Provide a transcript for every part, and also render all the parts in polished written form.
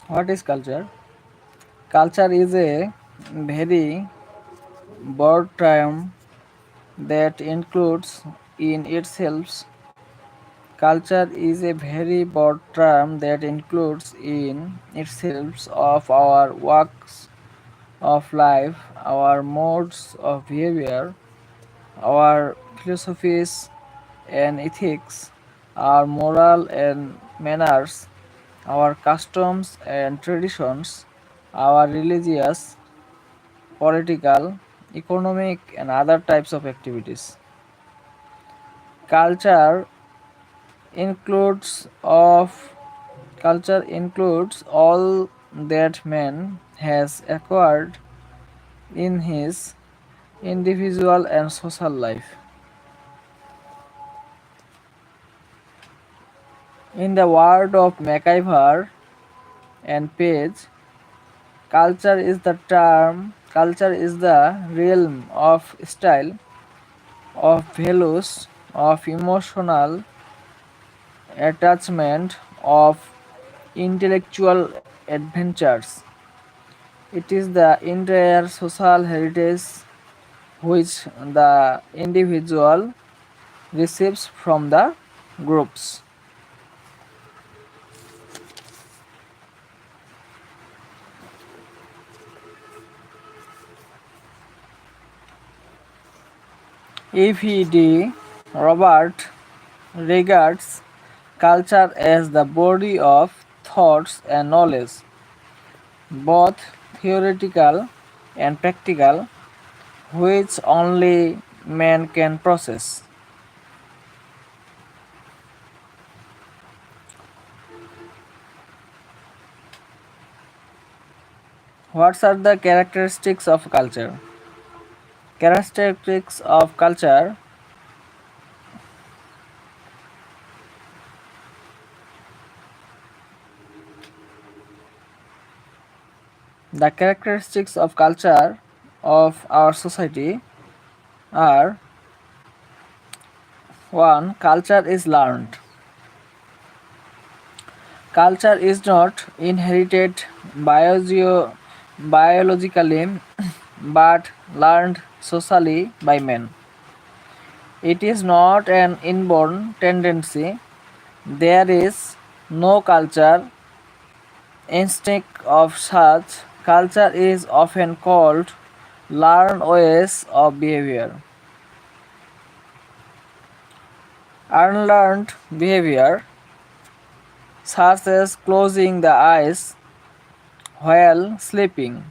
What is culture? Culture is a very broad term that includes in itself culture is a very broad term that includes in itself of our walks of life, our modes of behavior, our philosophies and ethics, our moral and manners, our customs and traditions, our religious, political, economic and other types of activities. Culture includes of culture includes all that man has acquired in his individual and social life. In the word of MacIver and Page, culture is the realm of style, of values, of emotional attachment, of intellectual adventures. It is the entire social heritage which the individual receives from the groups. E.V.D. Robert regards culture as the body of thoughts and knowledge, both theoretical and practical, which only man can process. What are the characteristics of culture? Characteristics of culture. The characteristics of culture of our society are: 1. Culture is learned. Culture is not inherited biologically but learned socially by men. It is not an inborn tendency. There is no culture instinct of such. Culture is often called learned ways of behavior. Unlearned behavior, such as closing the eyes while sleeping,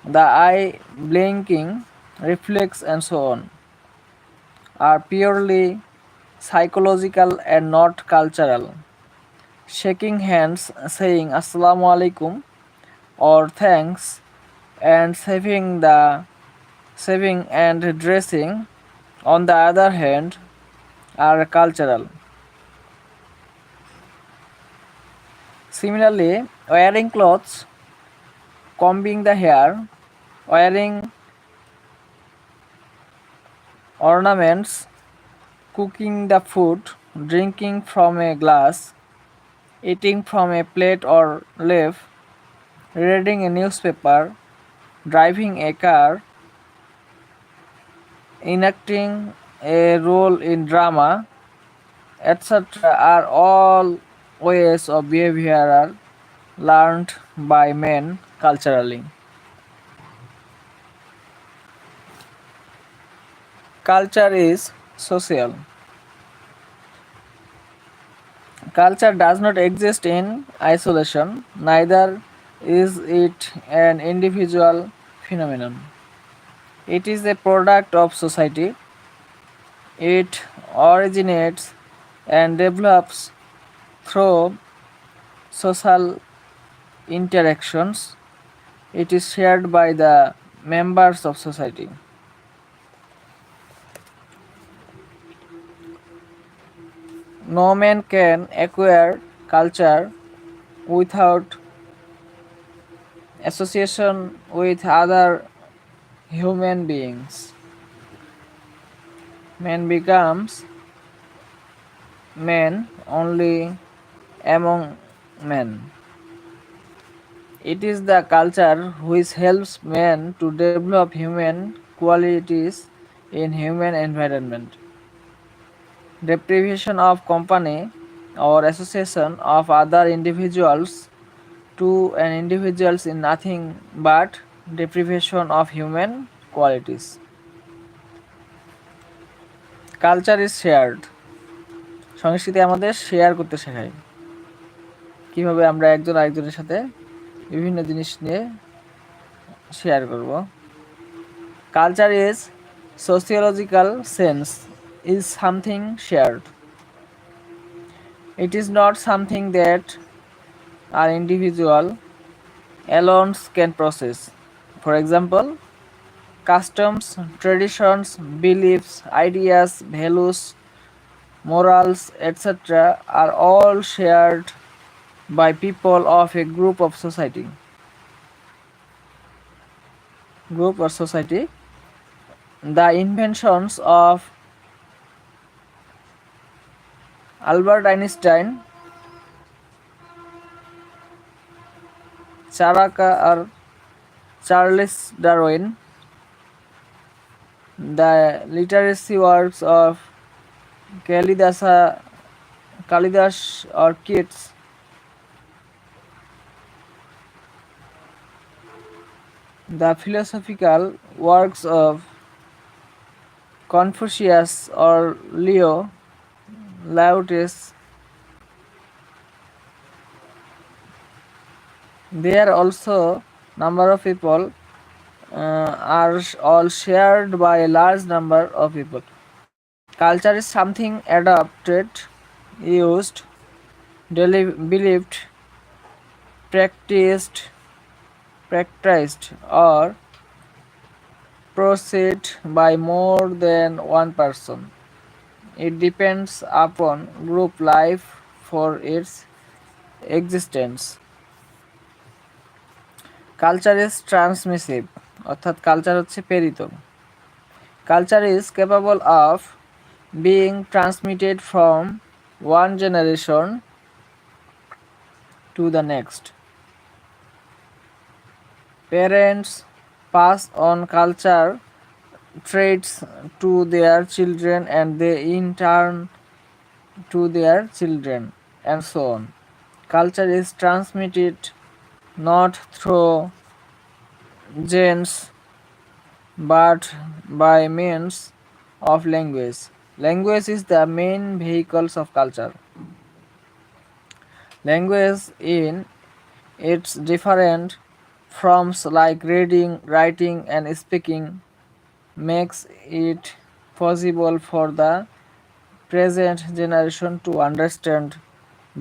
the eye blinking, reflex, and so on, are purely psychological and not cultural. Shaking hands, saying Assalamu alaikum or thanks, and saving and dressing, on the other hand, are cultural. Similarly, wearing clothes, combing the hair, wearing ornaments, cooking the food, drinking from a glass, eating from a plate or leaf, reading a newspaper, driving a car, enacting a role in drama, etc., are all ways of behavior learned by men culturally. Culture is social. Culture does not exist in isolation, neither is it an individual phenomenon. It is a product of society. It originates and develops through social interactions. It is shared by the members of society. No man can acquire culture without association with other human beings. Man becomes man only among men. It is the culture which helps men to develop human qualities in human environment. Deprivation of company or association of other individuals to an individuals in nothing but deprivation of human qualities. Culture is shared. সংস্কৃতি আমাদের share করতে শেখায়, কিভাবে আমরা একজন আরেকজনের সাথে বিভিন্ন জিনিস নিয়ে শেয়ার করব। Culture is sociological sense is something shared. It is not something that an individual alone can process. For example, customs, traditions, beliefs, ideas, values, morals, etc. are all shared by people of a group or society. The inventions of Albert Einstein, Charles Darwin, the literacy works of Kalidas or Keats, the philosophical works of Confucius or Leo Laertes. There also number of people are all shared by a large number of people. Culture is something adopted, used, believed, practiced or proceed by more than one person. It depends upon group life for its existence. Culture is transmissive, অর্থাৎ culture হচ্ছে প্রেরিত। Culture is capable of being transmitted from one generation to the next. Parents pass on culture traits to their children and they in turn to their children and so on. Culture is transmitted not through genes but by means of language. Language is the main vehicles of culture. Language in its different forms like reading, writing and speaking makes it possible for the present generation to understand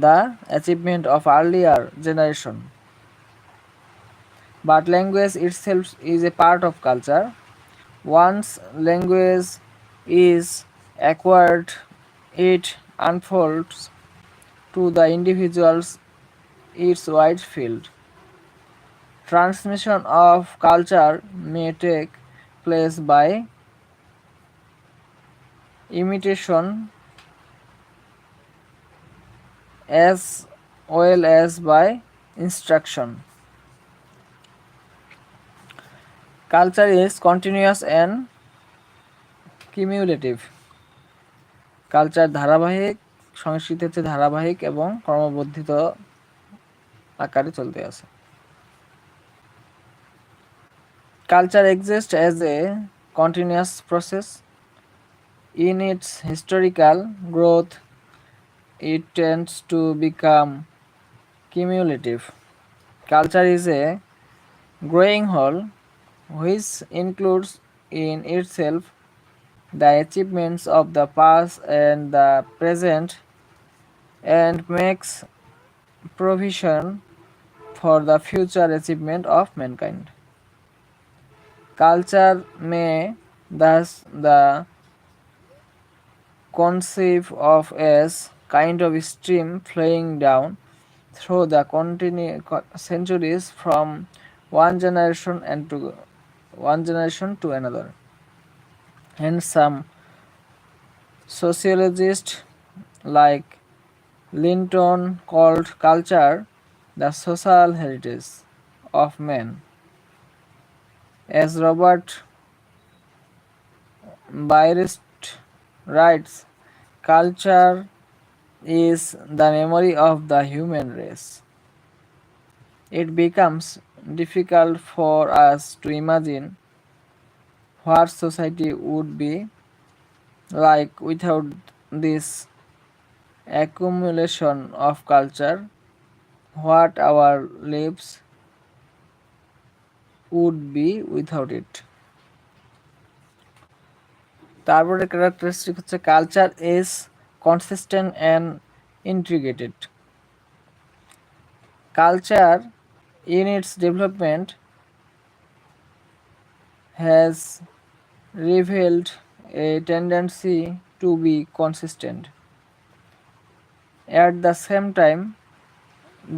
the achievement of earlier generation. But language itself is a part of culture. Once language is acquired, it unfolds to the individuals its wide field. Transmission of culture may take place by imitation as well as by instruction. Culture is continuous and cumulative. Culture ধারাবাহিক, সংস্কৃতি হচ্ছে ধারাবাহিক এবং ক্রমবর্ধিত আকারে চলতে আছে। Culture exists as a continuous process. In its historical growth, it tends to become cumulative. Culture is a growing whole which includes in itself the achievements of the past and the present and makes provision for the future achievement of mankind. Culture may thus the conceive of as kind of stream flowing down through the centuries from one generation to another. Hence some sociologists like Linton called culture the social heritage. of man. As Robert Byrist writes, culture is the memory of the human race. It becomes difficult for us to imagine what society would be like without this accumulation of culture, what our lives would be without it. তারপরে characteristic হচ্ছে culture is consistent and integrated. Culture in its development has revealed a tendency to be consistent. At the same time,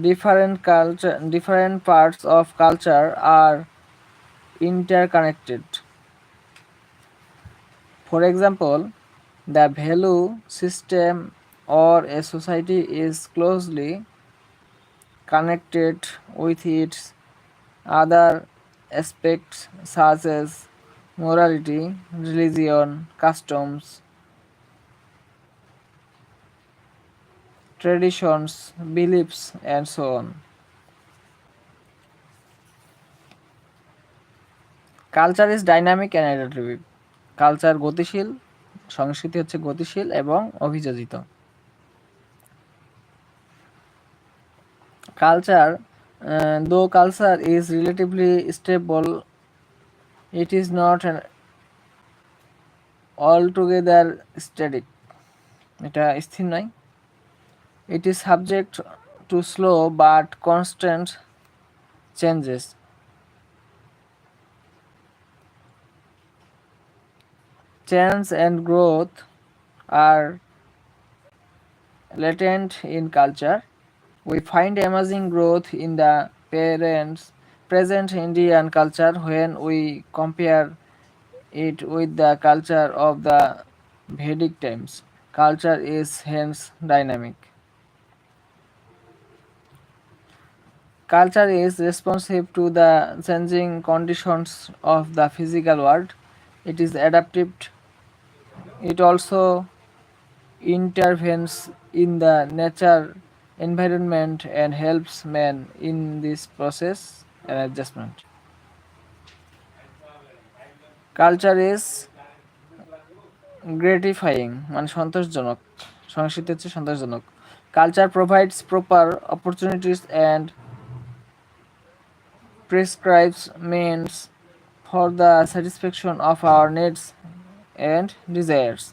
different parts of culture are interconnected. For example, the value system or a society is closely connected with its other aspects such as morality, religion, customs, traditions, beliefs, and so on. Culture is dynamic and adaptive. Culture গতিশীল, সংস্কৃতি হচ্ছে গতিশীল এবং অভিযোজিত। Culture দো culture is relatively stable, it is not all together static. এটা স্থির নয়। It is subject to slow but constant changes. Change and growth are latent in culture. We find amazing growth in the present Indian culture when we compare it with the culture of the Vedic times. Culture is hence dynamic. Culture is responsive to the changing conditions of the physical world. It is adaptive. It also intervenes in the nature environment and helps man in this process and adjustment. Culture is gratifying মানে সন্তোষজনক, সংস্কৃতি হচ্ছে সন্তোষজনক। Culture provides proper opportunities and prescribes means for the satisfaction of our needs and desires.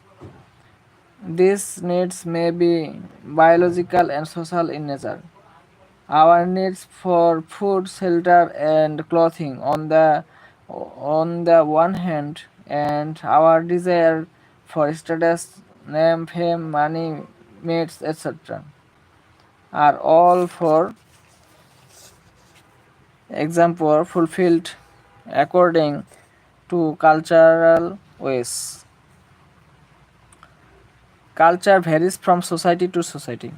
These needs may be biological and social in nature. Our needs for food, shelter, and clothing on the one hand, and our desire for status, name, fame, money, mates, etc., are all, for example, fulfilled according to cultural ways. Culture varies from society to society.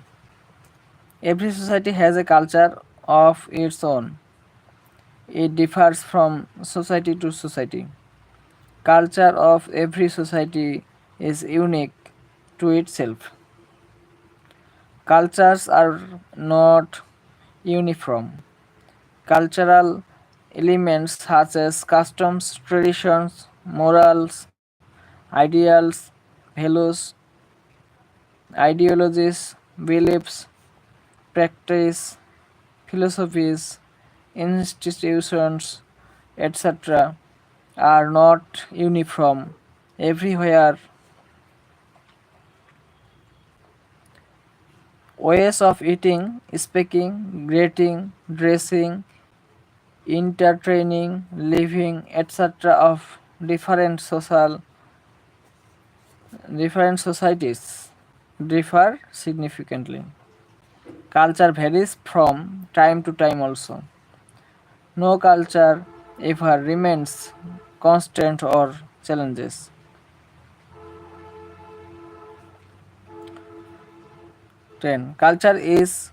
Every society has a culture of its own. It differs from society to society. Culture of every society is unique to itself. Cultures are not uniform. Cultural elements such as customs, traditions, morals, ideals, values, ideologies, beliefs, practice, philosophies, institutions, etc., are not uniform everywhere. Ways of eating, speaking, greeting, dressing, entertaining, living, etc., of different societies differ significantly. Culture varies from time to time also. No culture ever remains constant or challenges. 10. Culture is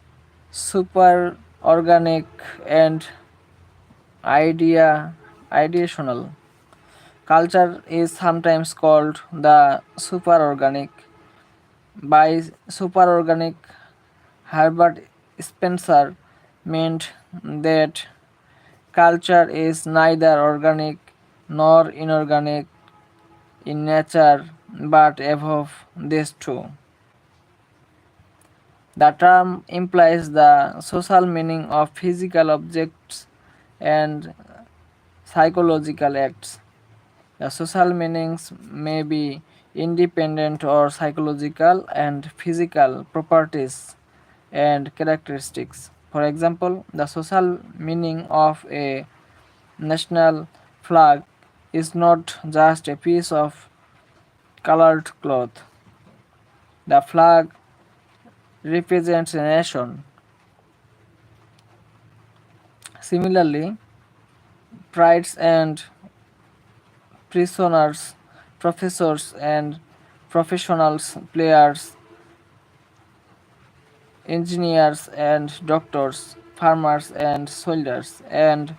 super organic and idea ideational. Culture is sometimes called the superorganic. By superorganic, Herbert Spencer meant that culture is neither organic nor inorganic in nature but above these two. The term implies the social meaning of physical objects and psychological acts. The social meanings may be independent or psychological and physical properties and characteristics. For example, the social meaning of a national flag is not just a piece of colored cloth. The flag represents a nation. Similarly, prides and prisoners, professors and professionals, players, engineers and doctors, farmers and soldiers, and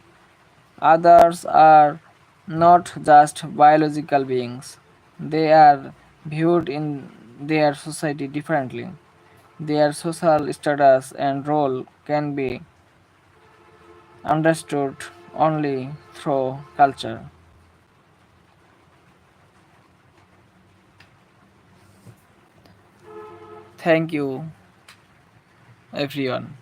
others are not just biological beings. They are viewed in their society differently. Their social status and role can be understood only through culture. Thank you, everyone.